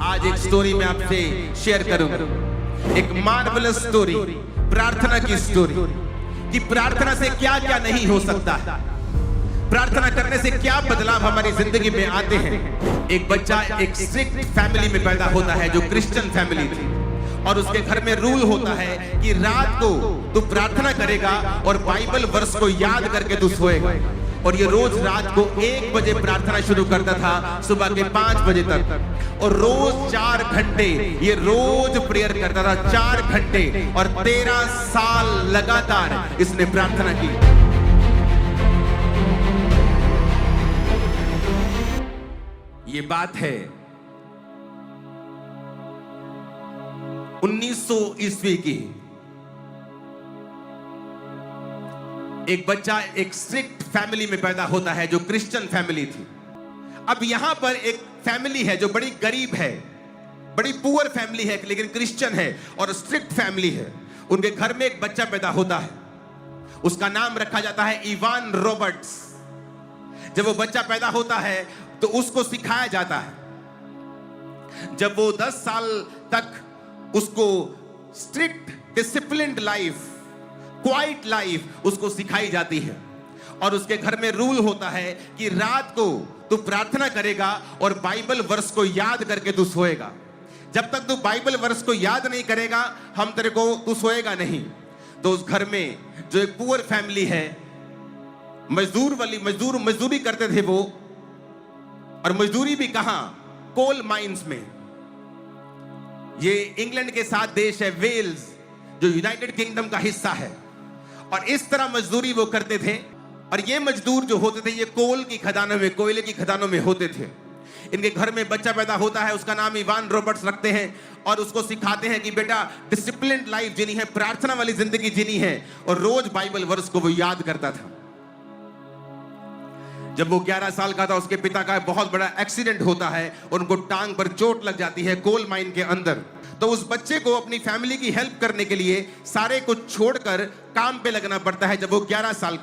आज एक स्टोरी मैं आपसे शेयर करूंगा, एक मार्वलस स्टोरी, प्रार्थना की स्टोरी कि प्रार्थना से क्या क्या नहीं हो सकता है, प्रार्थना करने से क्या बदलाव हमारी जिंदगी में आते हैं। एक बच्चा एक स्ट्रिक्ट फैमिली में पैदा होता है जो क्रिश्चियन फैमिली थी, और उसके घर में रूल होता है कि रात को तू प्रार्थना करेगा और बाइबल वर्स को याद करके तू सोएगा। और ये रोज रात को 1 बजे प्रार्थना शुरू करता था, सुबह के 5 बजे तक, और रोज 4 घंटे ये रोज प्रेयर करता था, 4 घंटे, और 13 साल लगातार इसने प्रार्थना की। ये बात है 1900 ईस्वी की। एक बच्चा एक स्ट्रिक्ट फैमिली में पैदा होता है जो क्रिश्चियन फैमिली थी। अब यहां पर एक फैमिली है जो बड़ी गरीब है, बड़ी पुअर फैमिली है, लेकिन क्रिश्चियन है और स्ट्रिक्ट फैमिली है। उनके घर में एक बच्चा पैदा होता है, उसका नाम रखा जाता है इवान रॉबर्ट्स। जब वो बच्चा पैदा होता है तो उसको सिखाया जाता है, जब वो 10 साल तक उसको strict disciplined life, quite life उसको सिखाई जाती है। और उसके घर में रूल होता है कि रात को तू प्रार्थना करेगा और बाइबल वर्स को याद करके तू सोएगा। जब तक तू बाइबल वर्स को याद नहीं करेगा तू सोएगा नहीं। तो उस घर में जो एक पुअर फैमिली है, मजदूरी करते थे वो, और मजदूरी भी कहां, कोल माइंस में। ये इंग्लैंड के साथ देश है वेल्स, जो यूनाइटेड किंगडम का हिस्सा है, और इस तरह मजदूरी वो करते थे। और ये मजदूर जो होते थे ये कोयले की खदानों में होते थे। इनके घर में बच्चा पैदा होता है, उसका नाम इवान रॉबर्ट्स रखते हैं, और उसको सिखाते हैं कि बेटा डिसिप्लिन्ड लाइफ जीनी है, प्रार्थना वाली जिंदगी जीनी है, और रोज बाइबल वर्स को वो याद करता था। जब वो 11 साल का था, उसके पिता का बहुत बड़ा एक्सीडेंट होता है और उनको टांग पर चोट लग जाती है कोल माइन के अंदर। तो उस बच्चे को अपनी फैमिली की हेल्प करने के लिए सारे कुछ छोड़कर काम पे लगना पड़ता है। जब वो 11 साल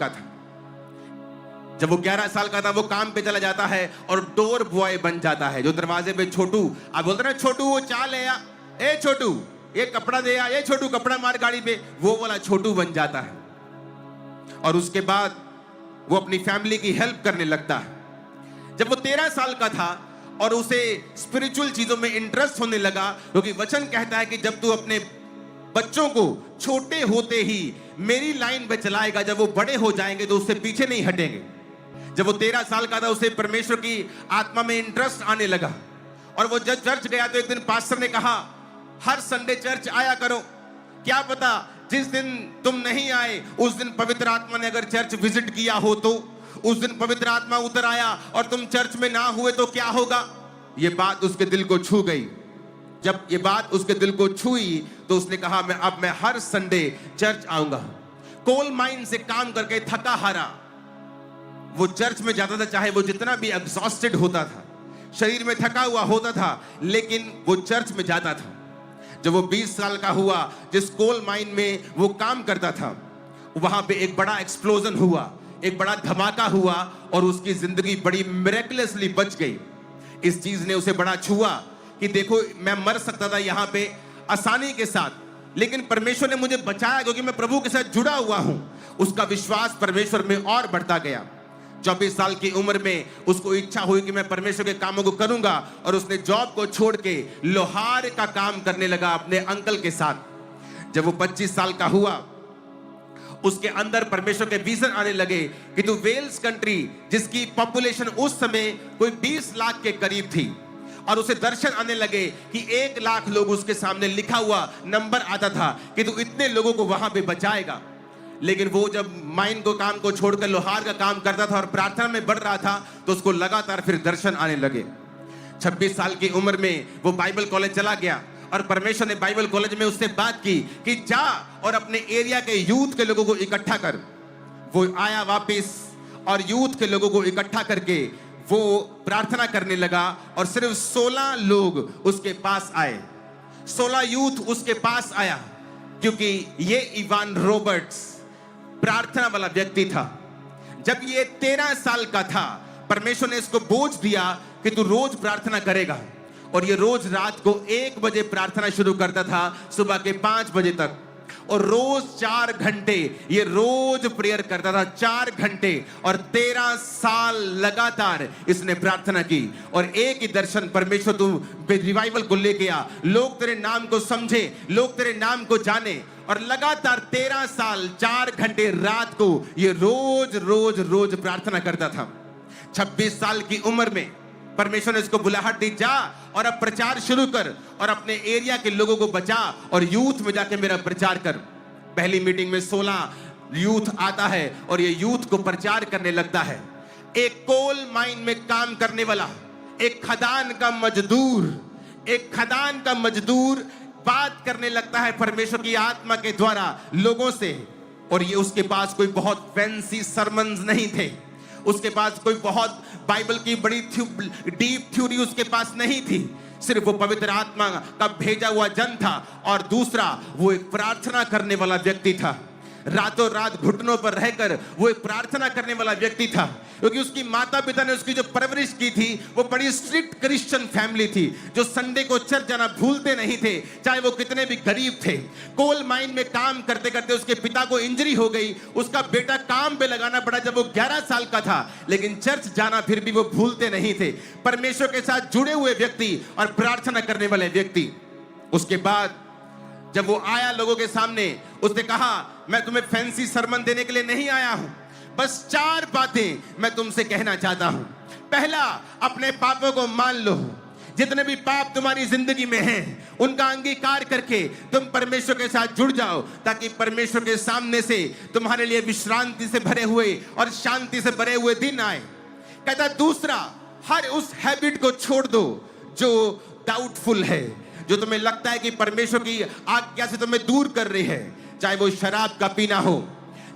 का था वो काम पे चला जाता है और डोर बॉय बन जाता है, जो दरवाजे पे छोटू, आप बोलते ना छोटू वो चाल ले आ, ए छोटू ये कपड़ा दे आ, ए छोटू कपड़ा मार गाड़ी पे, वो वाला छोटू बन जाता है। और उसके बाद वो अपनी फैमिली की हेल्प करने लगता है। जब वो 13 साल का था और उसे स्पिरिचुअल चीजों में इंटरेस्ट होने लगा, क्योंकि वचन कहता है कि जब तू अपने बच्चों को छोटे होते ही मेरी लाइन पे चलाएगा, जब वो बड़े हो जाएंगे तो उससे पीछे नहीं हटेंगे। जब वो 13 साल का था उसे परमेश्वर की आत्मा में इंटरेस्ट आने लगा, और वो जब चर्च गया तो एक दिन पास्टर ने कहा हर संडे चर्च आया करो, क्या पता जिस दिन तुम नहीं आए उस दिन पवित्र आत्मा ने अगर चर्च विजिट किया हो, तो उस दिन पवित्र आत्मा उतर आया और तुम चर्च में ना हुए तो क्या होगा। ये बात उसके दिल को छू गई। जब ये बात उसके दिल को छुई तो उसने कहा अब मैं हर संडे चर्च आऊंगा। कोल माइन से काम करके थका हारा वो चर्च में जाता था, चाहे वो जितना भी एग्जॉस्टेड होता था, शरीर में थका हुआ होता था, लेकिन वो चर्च में जाता था। जब वो 20 साल का हुआ, जिस कोल माइन में वो काम करता था, वहां पे एक बड़ा एक्सप्लोजन हुआ, एक बड़ा धमाका हुआ, और उसकी जिंदगी बड़ी मिरेकलसली बच गई। इस चीज ने उसे बड़ा छुआ कि देखो मैं मर सकता था यहां पे आसानी के साथ, लेकिन परमेश्वर ने मुझे बचाया क्योंकि मैं प्रभु के साथ जुड़ा हुआ हूं। उसका विश्वास परमेश्वर में और बढ़ता गया। 24 साल की उम्र में उसको इच्छा हुई कि मैं परमेश्वर के कामों को करूंगा, और उसने जॉब को छोड़ के लोहार का काम करने लगा अपने अंकल के साथ। जब वो 25 साल का हुआ, उसके अंदर परमेश्वर के विजन आने लगे कि तू वेल्स कंट्री, जिसकी पॉपुलेशन उस समय कोई 20 लाख के करीब थी, और उसे दर्शन आने लगे कि 1 लाख लोग उसके सामने लिखा हुआ नंबर आता था कि तू इतने लोगों को वहां पे बचाएगा। लेकिन वो जब माइन को काम को छोड़कर लोहार का काम करता था और प्रार्थना में बढ़ रहा था, तो उसको लगातार फिर दर्शन आने लगे। 26 साल की उम्र में वो बाइबल कॉलेज चला गया, और परमेश्वर ने बाइबल कॉलेज में उससे बात की कि जा और अपने एरिया के यूथ के लोगों को इकट्ठा कर। वो आया वापस और यूथ के लोगों को इकट्ठा करके वो प्रार्थना करने लगा, और सिर्फ 16 लोग उसके पास आए, 16 यूथ उसके पास आया, क्योंकि ये इवान रॉबर्ट्स प्रार्थना वाला व्यक्ति था। जब ये 13 साल का था, परमेश्वर ने इसको बोझ दिया कि तू रोज प्रार्थना करेगा, और ये रोज रात को 1 बजे प्रार्थना शुरू करता था, सुबह के 5 बजे तक, और रोज 4 घंटे ये रोज प्रेयर करता था, 4 घंटे, और 13 साल लगातार इसने प्रार्थना की। और एक ही दर्शन, परमेश्वर तू रिवाइवल को लेके आ, लोग तेरे नाम को समझे, लोग तेरे नाम को जाने। और लगातार 13 साल 4 घंटे रात को ये रोज रोज रोज प्रार्थना करता था। 26 साल की उम्र में परमेश्वर ने इसको बुलाहट दी, जा और अब प्रचार शुरू कर और अपने एरिया के लोगों को बचा और यूथ में जाके मेरा प्रचार कर। पहली मीटिंग में 16 यूथ आता है और ये यूथ को प्रचार करने लगता है। एक कोल माइन में काम करने वाला, एक खदान का मजदूर बात करने लगता है परमेश्वर की आत्मा के द्वारा लोगों से। और ये उसके पास कोई बहुत फैंसी सरमन्स नहीं थे, उसके पास कोई बहुत बाइबल की बड़ी डीप थ्योरी उसके पास नहीं थी। सिर्फ वो पवित्र आत्मा का भेजा हुआ जन था, और दूसरा वो एक प्रार्थना करने वाला व्यक्ति था। रातों रात घुटनों पर रहकर वो एक प्रार्थना करने वाला व्यक्ति था, क्योंकि उसकी माता पिता ने उसकी जो परवरिश की थी वो बड़ी स्ट्रिक्ट क्रिश्चियन फैमिली थी, जो संडे को चर्च जाना भूलते नहीं थे, चाहे वो कितने भी गरीब थे। कोल माइन में काम करते करते उसके पिता को इंजरी हो गई, उसका बेटा काम पे लगाना पड़ा जब वो 11 साल का था, लेकिन चर्च जाना फिर भी वो भूलते नहीं थे। परमेश्वर के साथ जुड़े हुए व्यक्ति और प्रार्थना करने वाले व्यक्ति। उसके बाद जब वो आया लोगों के सामने, उसने कहा, मैं तुम्हें फैंसी सरमन देने के लिए नहीं आया हूं, बस 4 बातें मैं तुमसे कहना चाहता हूं। पहला, अपने पापों को मान लो। जितने भी पाप तुम्हारी जिंदगी में हैं, उनका अंगीकार करके तुम परमेश्वर के साथ जुड़ जाओ, ताकि परमेश्वर के सामने से तुम्हारे लिए विश्रांति से भरे हुए और शांति से भरे हुए दिन आए। कहता दूसरा, हर उस हैबिट को छोड़ दो जो डाउटफुल है, जो तुम्हें लगता है कि परमेश्वर की आज्ञा से तुम्हें दूर कर रही है। चाहे वो शराब का पीना हो,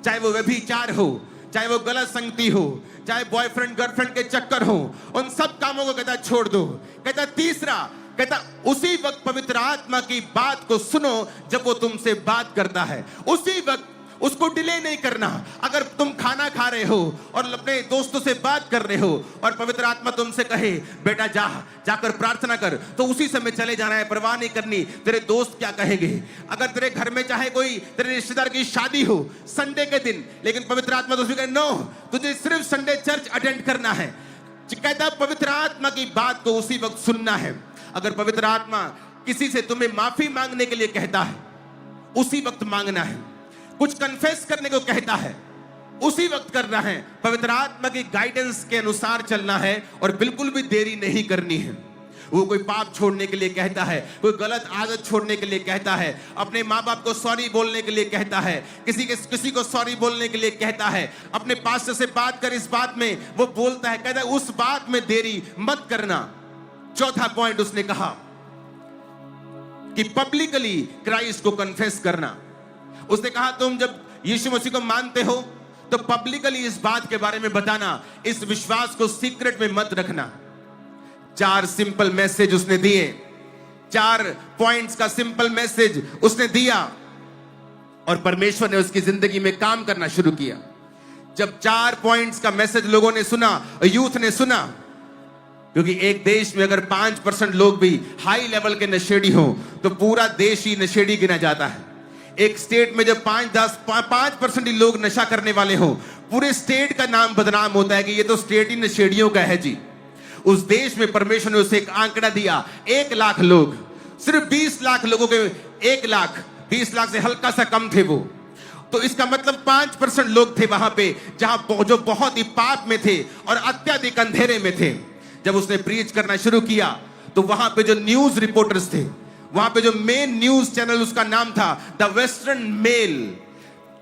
चाहे वो व्यभिचार हो, चाहे वो गलत संगति हो, चाहे बॉयफ्रेंड गर्लफ्रेंड के चक्कर हो, उन सब कामों को कहता छोड़ दो। कहता तीसरा, कहता उसी वक्त पवित्र आत्मा की बात को सुनो जब वो तुमसे बात करता है, उसी वक्त उसको डिले नहीं करना। अगर तुम खाना खा रहे हो और अपने दोस्तों से बात कर रहे हो और पवित्र आत्मा तुमसे कहे बेटा जाकर प्रार्थना कर, तो उसी समय चले जाना है, परवाह नहीं करनी तेरे दोस्त क्या कहेंगे। अगर तेरे घर में चाहे कोई तेरे रिश्तेदार की शादी हो संडे के दिन, लेकिन पवित्र आत्मा तो कहे नो, तुझे सिर्फ संडे चर्च अटेंड करना है। कहता पवित्र आत्मा की बात को उसी वक्त सुनना है। अगर पवित्र आत्मा किसी से तुम्हें माफी मांगने के लिए कहता है, उसी वक्त मांगना है। कुछ कन्फेस करने को कहता है, उसी वक्त करना है। पवित्र आत्मा की गाइडेंस के अनुसार चलना है और बिल्कुल भी देरी नहीं करनी है। वो कोई पाप छोड़ने के लिए कहता है, कोई गलत आदत छोड़ने के लिए कहता है, अपने माँ बाप को सॉरी बोलने के लिए कहता है, किसी को सॉरी बोलने के लिए कहता है, अपने पास्टर से बात कर, इस बात में वो बोलता है, कहता है उस बात में देरी मत करना। चौथा पॉइंट उसने कहा कि पब्लिकली क्राइस्ट को कन्फेस करना। उसने कहा तुम जब यीशु मसीह को मानते हो तो पब्लिकली इस बात के बारे में बताना, इस विश्वास को सीक्रेट में मत रखना। 4 सिंपल मैसेज उसने दिए, 4 पॉइंट्स का सिंपल मैसेज उसने दिया, और परमेश्वर ने उसकी जिंदगी में काम करना शुरू किया। जब 4 पॉइंट्स का मैसेज लोगों ने सुना, यूथ ने सुना, क्योंकि एक देश में अगर 5% लोग भी हाई लेवल के नशेड़ी हो तो पूरा देश ही नशेड़ी गिना जाता है। एक स्टेट में जब 5% ही लोग नशा करने वाले हो, पूरे स्टेट का नाम बदनाम होता है कि ये तो स्टेट ही नशेड़ियों का है जी। उस देश में परमेश्वर ने उसे एक आंकड़ा दिया, 1 लाख लोग, सिर्फ 20 लाख लोगों के 1 लाख, 20 लाख से हल्का सा कम थे वो। तो इसका मतलब 5% लोग थे वहां पे जहां जो बहुत ही पाप में थे और अत्यधिक अंधेरे में थे। जब उसने प्रीच करना शुरू किया तो वहां पे जो न्यूज रिपोर्टर्स थे, वहां पे जो मेन न्यूज चैनल उसका नाम था द वेस्टर्न मेल,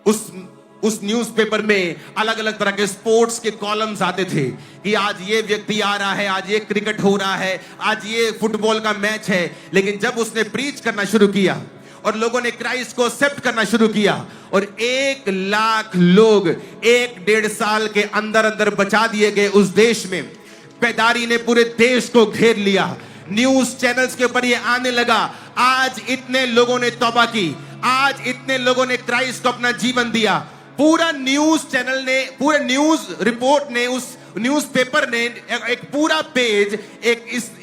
उस न्यूज़पेपर में अलग अलग तरह के स्पोर्ट्स के कॉलम्स आते थे कि आज ये व्यक्ति आ रहा है, आज ये क्रिकेट हो रहा है, आज ये फुटबॉल का मैच है। लेकिन जब उसने प्रीच करना शुरू किया और लोगों ने क्राइस्ट को एक्सेप्ट करना शुरू किया और 1 लाख लोग 1-1.5 साल के अंदर अंदर बचा दिए गए उस देश में। बेदारी ने पूरे देश को घेर लिया, न्यूज चैनल्स के ऊपर ये आने लगा, आज इतने लोगों ने तौबा की, आज इतने लोगों ने क्राइस्ट को अपना जीवन दिया। पूरा न्यूज चैनल ने, पूरे न्यूज रिपोर्ट ने उस न्यूज़पेपर ने एक पूरा पेज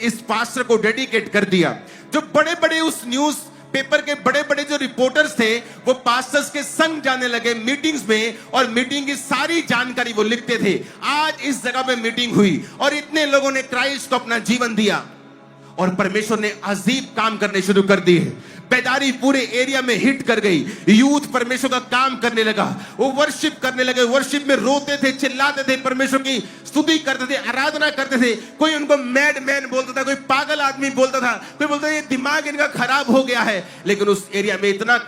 इस पास्टर को डेडिकेट कर दिया। जो बड़े बड़े उस न्यूज़ पेपर के बड़े बड़े जो रिपोर्टर्स थे वो पास्टर्स के संग जाने लगे मीटिंग्स में, और मीटिंग की सारी जानकारी वो लिखते थे। आज इस जगह पे मीटिंग हुई और इतने लोगों ने क्राइस्ट को अपना जीवन दिया और परमेश्वर ने अजीब काम करने शुरू कर दिए। बेदारी पूरे एरिया में हिट कर गई। यूथ परमेश्वर का काम करने लगा, वो वर्शिप करने लगे। वर्शिप में रोते थे, चिल्लाते थे, परमेश्वर की स्तुति करते थे, आराधना करते थे। कोई उनको मैड मैन बोलता था, कोई पागल आदमी बोलता था, कोई बोलता था ये दिमाग इनका खराब हो गया है। लेकिन उस एरिया में इतना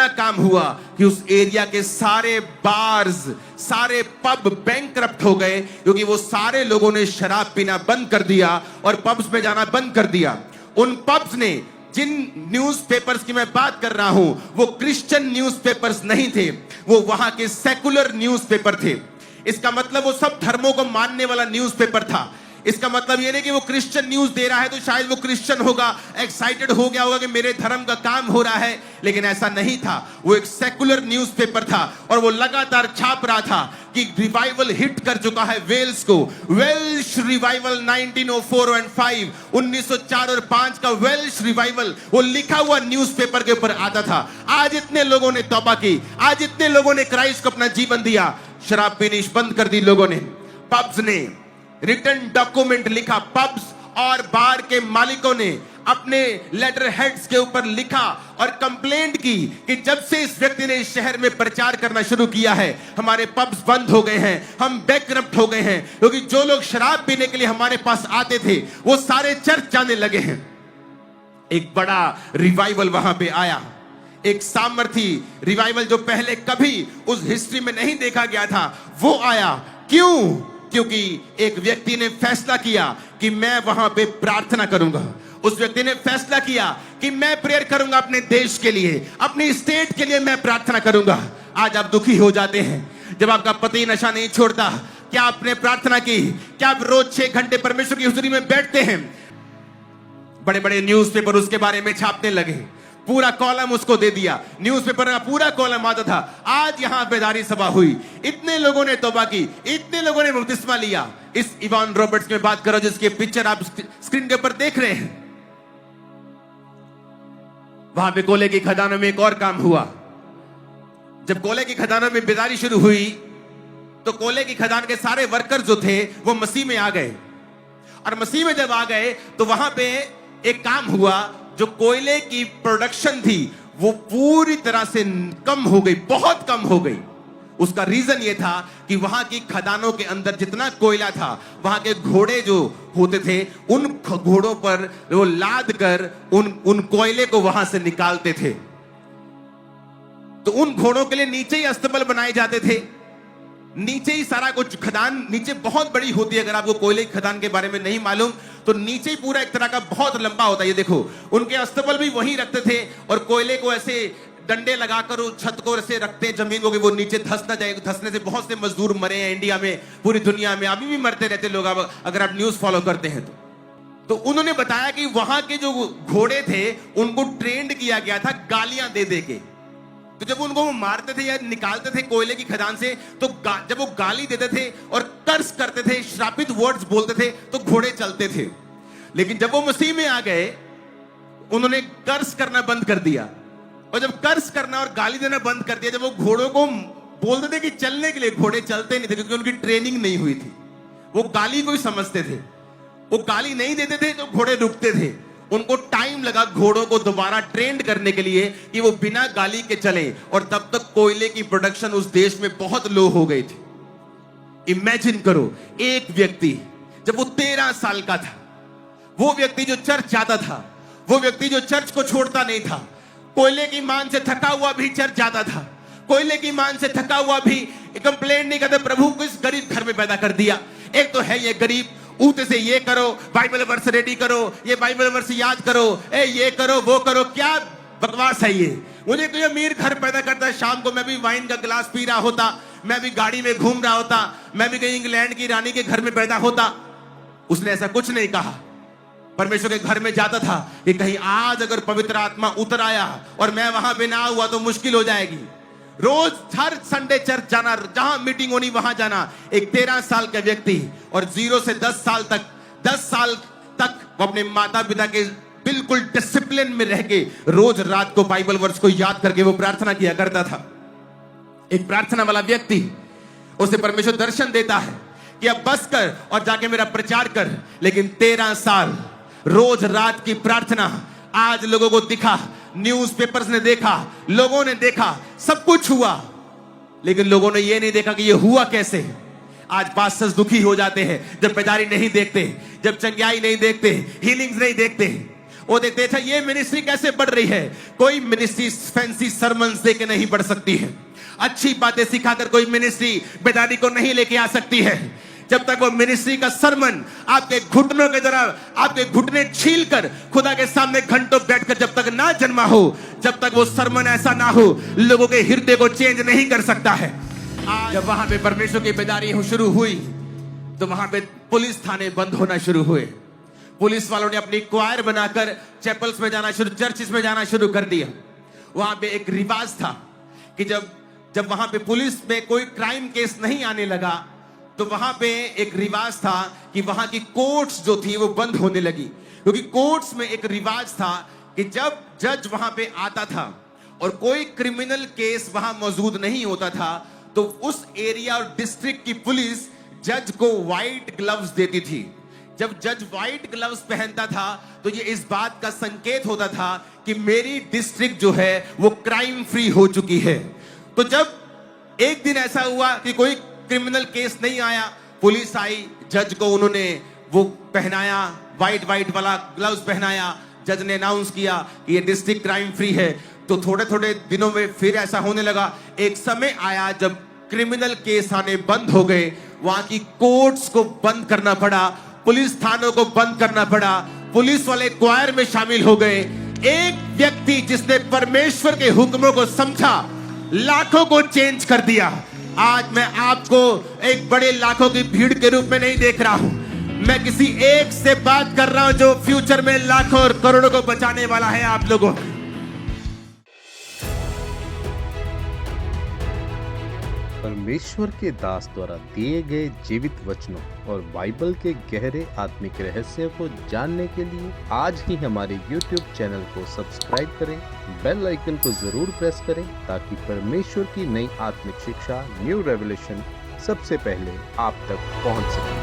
काम हुआ कि उस एरिया के सारे बार्स, सारे पब बैंकरप्ट हो गए, क्योंकि वो सारे लोगों ने शराब पीना बंद कर दिया और पब्स में जाना बंद कर दिया। उन पब्स ने, जिन न्यूज़पेपर्स की मैं बात कर रहा हूं, वो क्रिश्चियन न्यूज़पेपर्स नहीं थे, वो वहां के सेकुलर न्यूज़पेपर थे। इसका मतलब वो सब धर्मों को मानने वाला न्यूज़पेपर था। इसका मतलब ये नहीं कि वो क्रिश्चियन न्यूज़ दे रहा है तो शायद वो क्रिश्चियन होगा, एक्साइटेड हो गया होगा कि मेरे धर्म का काम हो रहा है, लेकिन ऐसा नहीं था। वो एक सेकुलर न्यूज़पेपर था और वो लगातार छाप रहा था कि रिवाइवल हिट कर चुका है वेल्स को। वेल्श रिवाइवल 1904 और 5, 1904 और 5 का वेल्श रिवाइवल वो लिखा हुआ न्यूज़पेपर के ऊपर आता था। आज इतने लोगों ने तौबा की, आज इतने लोगों ने क्राइस्ट को अपना जीवन दिया। शराब पीनी बंद कर दी लोगों ने। पब्स ने रिटन डॉक्यूमेंट लिखा, पब्स और बार के मालिकों ने अपने लेटर हेड्स के ऊपर लिखा और कंप्लेंट की कि जब से इस व्यक्ति ने इस शहर में प्रचार करना शुरू किया है, हमारे पब्स बंद हो गए हैं, हम बैंकरप्ट हो गए हैं, क्योंकि जो लोग शराब पीने के लिए हमारे पास आते थे वो सारे चर्च जाने लगे हैं। एक बड़ा रिवाइवल वहां पे आया, एक सामर्थी रिवाइवल जो पहले कभी उस हिस्ट्री में नहीं देखा गया था, वो आया। क्यों? क्योंकि एक व्यक्ति ने फैसला किया कि मैं वहां पे प्रार्थना करूंगा। उस व्यक्ति ने फैसला किया कि मैं प्रेयर करूंगा अपने देश के लिए, अपनी स्टेट के लिए मैं प्रार्थना करूंगा। आज आप दुखी हो जाते हैं जब आपका पति नशा नहीं छोड़ता। क्या आपने प्रार्थना की? क्या आप रोज 6 घंटे परमेश्वर की हुजूरी में बैठते हैं? बड़े बड़े न्यूज़पेपर उसके बारे में छापने लगे, पूरा कॉलम उसको दे दिया, न्यूज़पेपर का पूरा कॉलम आता था। आज यहां बेदारी सभा हुई, इतने लोगों ने तौबा की, इतने लोगों ने बपतिस्मा लिया। इस इवान रॉबर्ट्स की बात करो जिसकी पिक्चर आप स्क्रीन के ऊपर देख रहे हैं। वहां पे कोयले की खदानों में एक और काम हुआ। जब कोयले की खदानों में बेदारी शुरू हुई तो कोयले की खदान के सारे वर्कर जो थे वो मसीह में आ गए, और मसीह में जब आ गए तो वहां पे एक काम हुआ। जो कोयले की प्रोडक्शन थी वो पूरी तरह से कम हो गई, बहुत कम हो गई। उसका रीजन ये था कि वहां की खदानों के अंदर जितना कोयला था, वहां के घोड़े जो होते थे उन घोड़ों पर वो लाद कर उन कोयले को वहां से निकालते थे। तो उन घोड़ों के लिए नीचे ही अस्तबल बनाए जाते थे, नीचे ही सारा कुछ। खदान नीचे बहुत बड़ी होती है, अगर आपको कोयले की खदान के बारे में नहीं मालूम तो नीचे ही पूरा एक तरह का बहुत लंबा होता है। ये देखो, उनके अस्तबल भी वहीं रखते थे और कोयले को ऐसे डंडे लगाकर छत को ऐसे रखते जमीन को कि वो नीचे धंस ना जाए। धंसने से बहुत से मजदूर मरे हैं इंडिया में, पूरी दुनिया में अभी भी मरते रहते लोग, अगर आप न्यूज फॉलो करते हैं तो उन्होंने बताया कि वहां के जो घोड़े थे उनको ट्रेंड किया गया था गालियां दे दे के। तो जब उनको वो मारते थे या निकालते थे कोयले की खदान से, तो जब वो गाली देते थे और कर्स करते थे, श्रापित वर्ड्स बोलते थे, तो घोड़े चलते थे। लेकिन जब वो मसीह में आ गए उन्होंने कर्स करना बंद कर दिया, और जब कर्स करना और गाली देना बंद कर दिया, जब वो घोड़ों को बोलते थे कि चलने के लिए, घोड़े चलते नहीं थे क्योंकि उनकी ट्रेनिंग नहीं हुई थी। वो गाली को ही समझते थे, वो गाली नहीं देते थे तो घोड़े रुकते थे। उनको टाइम लगा घोड़ों को दोबारा ट्रेंड करने के लिए कि वो बिना गाली के चले, और तब तक कोयले की प्रोडक्शन उस देश में बहुत लो हो गई थी। इमेजिन करो, एक व्यक्ति जब वो 13 साल का था, वो व्यक्ति जो चर्च जाता था, वो व्यक्ति जो चर्च को छोड़ता नहीं था, कोयले की मान से थका हुआ भी चर्च जाता था, कोयले की मान से थका हुआ भी कंप्लेंट नहीं करता, प्रभु को इस गरीब घर में पैदा कर दिया। एक तो है ये गरीब, ऊते से ये करो, बाइबल वर्स रेडी करो, ये बाइबल वर्स याद करो, ये करो वो करो, क्या बकवास है ये। मुझे कोई अमीर घर पैदा करता है, शाम को मैं भी वाइन का गिलास पी रहा होता, मैं भी गाड़ी में घूम रहा होता, मैं भी कहीं इंग्लैंड की रानी के घर में पैदा होता। उसने ऐसा कुछ नहीं कहा। परमेश्वर के घर में जाता था कि कहीं आज अगर पवित्र आत्मा उतर आया और मैं वहां पे ना हुआ तो मुश्किल हो जाएगी। रोज हर संडे चर्च जाना, जहां मीटिंग होनी वहां जाना। एक 13 साल का व्यक्ति और 0 से 10 साल तक वो अपने माता पिता के बिल्कुल डिसिप्लिन में रह के रोज रात को बाइबल वर्स को याद करके वो प्रार्थना किया करता था। एक प्रार्थना वाला व्यक्ति, उसे परमेश्वर दर्शन देता है कि अब बस कर और जाके मेरा प्रचार कर। लेकिन 13 साल रोज रात की प्रार्थना, आज लोगों को दिखा, न्यूज़पेपर्स ने देखा, लोगों ने देखा, सब कुछ हुआ, लेकिन लोगों ने यह नहीं देखा कि यह हुआ कैसे। आज पास्टर्स दुखी हो जाते हैं जब बेदारी नहीं देखते, जब चंगाई नहीं देखते, हीलिंग्स नहीं देखते। वो देखते थे ये मिनिस्ट्री कैसे बढ़ रही है। कोई मिनिस्ट्री फैंसी सरमन्स दे के नहीं बढ़ सकती है। अच्छी बातें सिखाकर कोई मिनिस्ट्री बेदारी को नहीं लेके आ सकती है। जब तक वो मिनिस्ट्री का सरमन आपके घुटनों के तरह, आपके घुटने छील कर खुदा के सामने घंटों बैठकर जब तक ना जन्मा हो, जब तक वो सरमन ऐसा ना हो, लोगों के हृदय को चेंज नहीं कर सकता है। जब वहां पे परमेश्वर की बेदारी शुरू हुई तो वहां पे पुलिस थाने बंद होना शुरू हुए। पुलिस वालों ने अपनी क्वायर बनाकर चैपल्स में जाना शुरू, चर्चिस में जाना शुरू कर दिया। वहां पे एक रिवाज था कि जब वहां पे पुलिस में कोई क्राइम केस नहीं आने लगा तो वहां पे एक रिवाज था कि वहां की कोर्ट्स जो थी वो बंद होने लगी। क्योंकि कोर्ट्स में एक रिवाज था कि जब जज वहां पे आता था और कोई क्रिमिनल केस वहां मौजूद नहीं होता था तो उस एरिया और डिस्ट्रिक्ट की पुलिस जज को व्हाइट ग्लव्स देती थी। जब जज व्हाइट ग्लव्स पहनता था तो ये इस बात का संकेत होता था कि मेरी डिस्ट्रिक्ट जो है वो क्राइम फ्री हो चुकी है। तो जब एक दिन ऐसा हुआ कि कोई क्रिमिनल केस नहीं आया, पुलिस आई, जज को उन्होंने वो पहनाया, व्हाइट वाला ग्लव्स पहनाया। जज ने अनाउंस किया कि ये डिस्ट्रिक्ट क्राइम फ्री है। तो थोड़े थोड़े दिनों में फिर ऐसा होने लगा। एक समय आया जब क्रिमिनल केस आने बंद हो गए, वहां की कोर्ट्स को बंद करना पड़ा, पुलिस थानों को बंद करना पड़ा, पुलिस वाले क्वायर में शामिल हो गए। एक व्यक्ति जिसने परमेश्वर के हुक्मों को समझा, लाखों को चेंज कर दिया। आज मैं आपको एक बड़े लाखों की भीड़ के रूप में नहीं देख रहा हूं, मैं किसी एक से बात कर रहा हूं जो फ्यूचर में लाखों और करोड़ों को बचाने वाला है आप लोगों। परमेश्वर के दास द्वारा दिए गए जीवित वचनों और बाइबल के गहरे आत्मिक रहस्य को जानने के लिए आज ही हमारे YouTube चैनल को सब्सक्राइब करें, बेल आइकन को जरूर प्रेस करें ताकि परमेश्वर की नई आत्मिक शिक्षा, न्यू रेवलेशन सबसे पहले आप तक पहुंच सके।